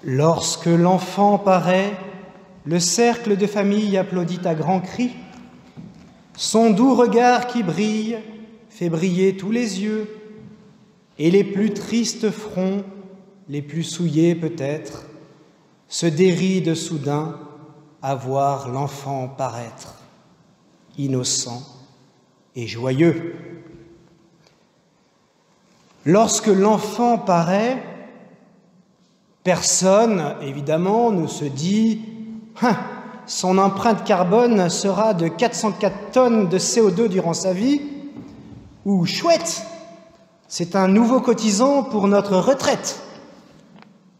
Lorsque l'enfant paraît, le cercle de famille applaudit à grands cris. Son doux regard qui brille fait briller tous les yeux, et les plus tristes fronts, les plus souillés peut-être, se dérident soudain à voir l'enfant paraître, innocent et joyeux. Lorsque l'enfant paraît, personne, évidemment, ne se dit « son empreinte carbone sera de 404 tonnes de CO2 durant sa vie » ou « chouette, c'est un nouveau cotisant pour notre retraite »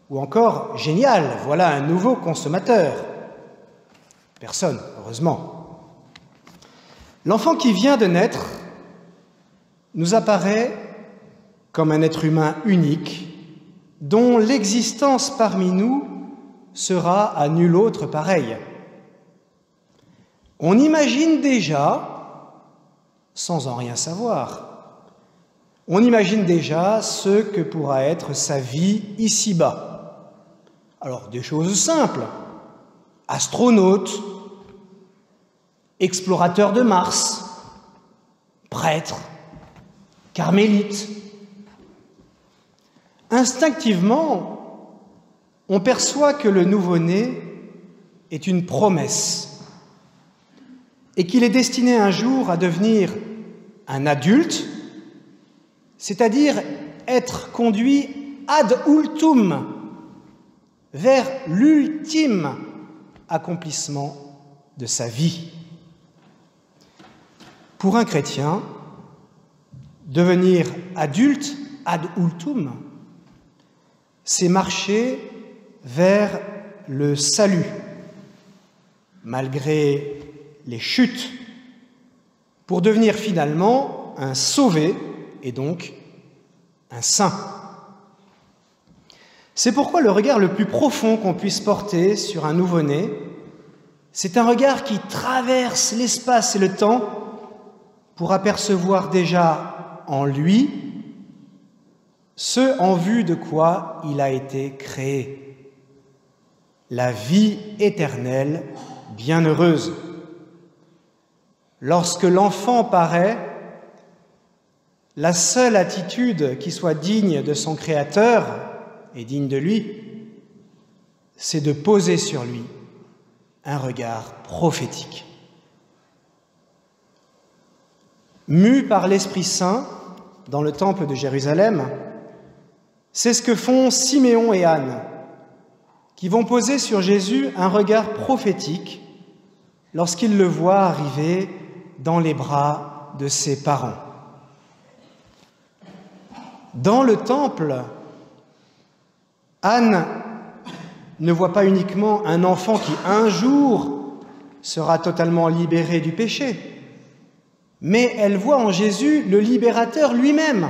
ou encore « génial, voilà un nouveau consommateur ». Personne, heureusement. L'enfant qui vient de naître nous apparaît comme un être humain unique, dont l'existence parmi nous sera à nul autre pareille. On imagine déjà, sans en rien savoir, on imagine déjà ce que pourra être sa vie ici-bas. Alors, des choses simples, astronaute, explorateur de Mars, prêtre, carmélite. Instinctivement, on perçoit que le nouveau-né est une promesse et qu'il est destiné un jour à devenir un adulte, c'est-à-dire être conduit ad ultum, vers l'ultime accomplissement de sa vie. Pour un chrétien, devenir adulte ad ultum, c'est marcher vers le salut, malgré les chutes, pour devenir finalement un sauvé et donc un saint. C'est pourquoi le regard le plus profond qu'on puisse porter sur un nouveau-né, c'est un regard qui traverse l'espace et le temps pour apercevoir déjà en lui ce en vue de quoi il a été créé, la vie éternelle bienheureuse. Lorsque l'enfant paraît, la seule attitude qui soit digne de son Créateur et digne de lui, c'est de poser sur lui un regard prophétique. Mus par l'Esprit Saint dans le temple de Jérusalem, c'est ce que font Siméon et Anne, qui vont poser sur Jésus un regard prophétique lorsqu'ils le voient arriver dans les bras de ses parents. Dans le temple, Anne ne voit pas uniquement un enfant qui un jour sera totalement libéré du péché, mais elle voit en Jésus le libérateur lui-même.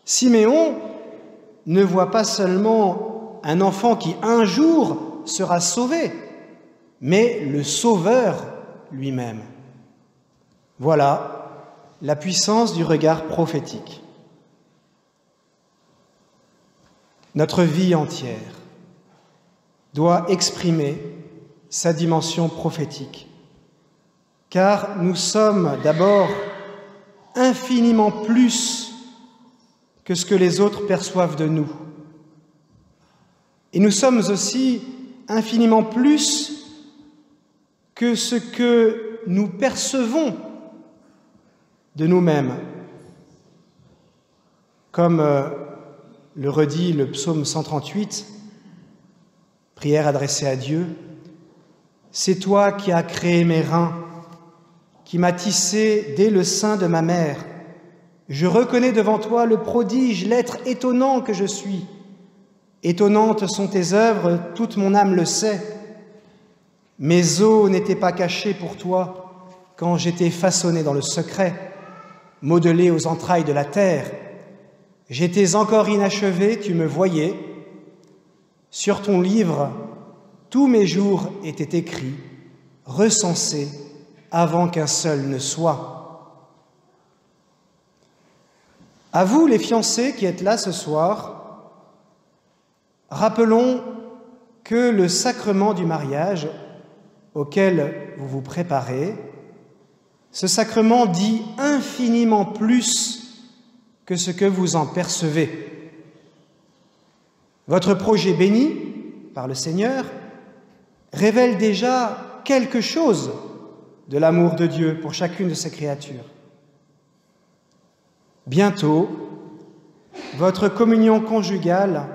Siméon ne voit pas seulement un enfant qui un jour sera sauvé, mais le Sauveur lui-même. Voilà la puissance du regard prophétique. Notre vie entière doit exprimer sa dimension prophétique, car nous sommes d'abord infiniment plus que ce que les autres perçoivent de nous. Et nous sommes aussi infiniment plus que ce que nous percevons de nous-mêmes. Comme le redit le psaume 138, prière adressée à Dieu, « C'est toi qui as créé mes reins, qui m'as tissé dès le sein de ma mère. Je reconnais devant toi le prodige, l'être étonnant que je suis. Étonnantes sont tes œuvres, toute mon âme le sait. Mes os n'étaient pas cachés pour toi quand j'étais façonné dans le secret, modelé aux entrailles de la terre. J'étais encore inachevé, tu me voyais. Sur ton livre, tous mes jours étaient écrits, recensés, avant qu'un seul ne soit. » À vous, les fiancés qui êtes là ce soir, rappelons que le sacrement du mariage auquel vous vous préparez, ce sacrement dit infiniment plus que ce que vous en percevez. Votre projet béni par le Seigneur révèle déjà quelque chose de l'amour de Dieu pour chacune de ses créatures. Bientôt, votre communion conjugale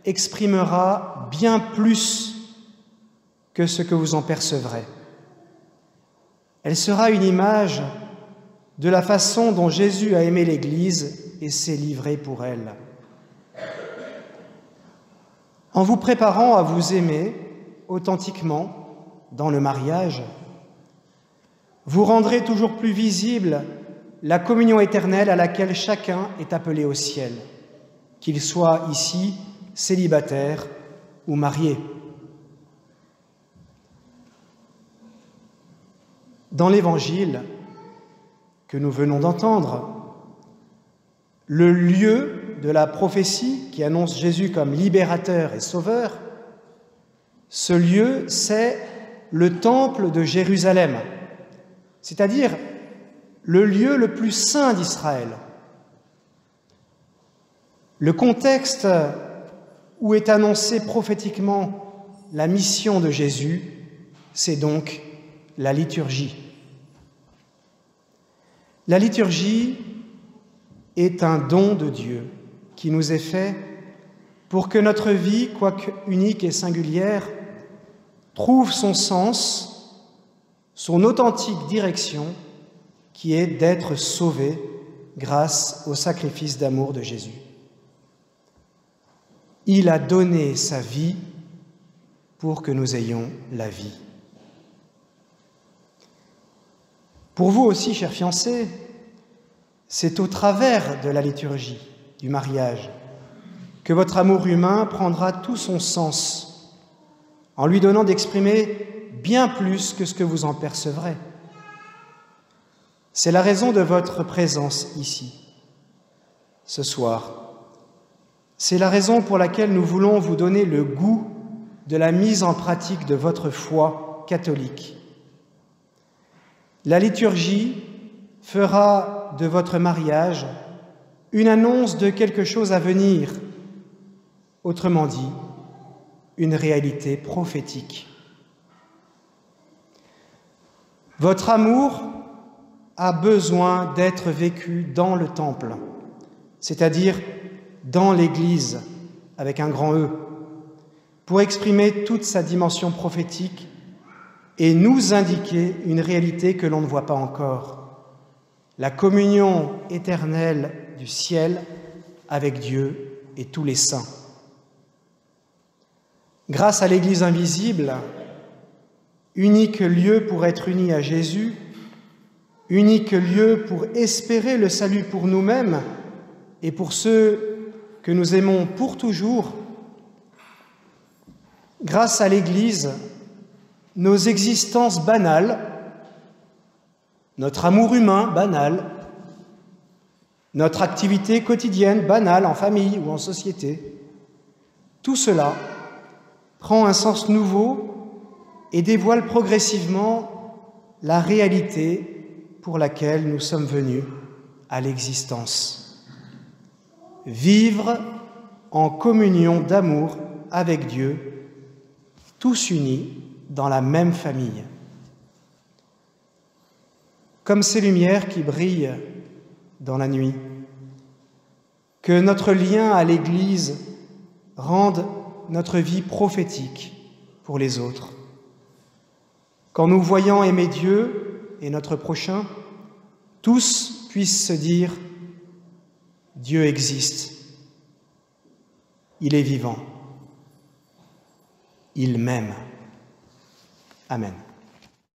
exprimera bien plus que ce que vous en percevrez. Elle sera une image de la façon dont Jésus a aimé l'Église et s'est livré pour elle. En vous préparant à vous aimer authentiquement dans le mariage, vous rendrez toujours plus visible la communion éternelle à laquelle chacun est appelé au ciel, qu'il soit ici célibataire ou marié. Dans l'Évangile que nous venons d'entendre, le lieu de la prophétie qui annonce Jésus comme libérateur et sauveur, ce lieu, c'est le temple de Jérusalem, c'est-à-dire le lieu le plus saint d'Israël. Le contexte où est annoncée prophétiquement la mission de Jésus, c'est donc la liturgie. La liturgie est un don de Dieu qui nous est fait pour que notre vie, quoique unique et singulière, trouve son sens, son authentique direction, qui est d'être sauvé grâce au sacrifice d'amour de Jésus. Il a donné sa vie pour que nous ayons la vie. Pour vous aussi, chers fiancés, c'est au travers de la liturgie du mariage que votre amour humain prendra tout son sens, en lui donnant d'exprimer bien plus que ce que vous en percevrez. C'est la raison de votre présence ici, ce soir. C'est la raison pour laquelle nous voulons vous donner le goût de la mise en pratique de votre foi catholique. La liturgie fera de votre mariage une annonce de quelque chose à venir, autrement dit, une réalité prophétique. Votre amour a besoin d'être vécu dans le temple, c'est-à-dire dans l'Église, avec un grand E, pour exprimer toute sa dimension prophétique et nous indiquer une réalité que l'on ne voit pas encore, la communion éternelle du ciel avec Dieu et tous les saints. Grâce à l'Église invisible, unique lieu pour être unis à Jésus, unique lieu pour espérer le salut pour nous-mêmes et pour ceux que nous aimons pour toujours, grâce à l'Église, nos existences banales, notre amour humain banal, notre activité quotidienne banale en famille ou en société, tout cela prend un sens nouveau et dévoile progressivement la réalité pour laquelle nous sommes venus à l'existence. Vivre en communion d'amour avec Dieu, tous unis dans la même famille. Comme ces lumières qui brillent dans la nuit, que notre lien à l'Église rende notre vie prophétique pour les autres. Qu'en nous voyant aimer Dieu et notre prochain, tous puissent se dire « Dieu existe, il est vivant, il m'aime ». Amen.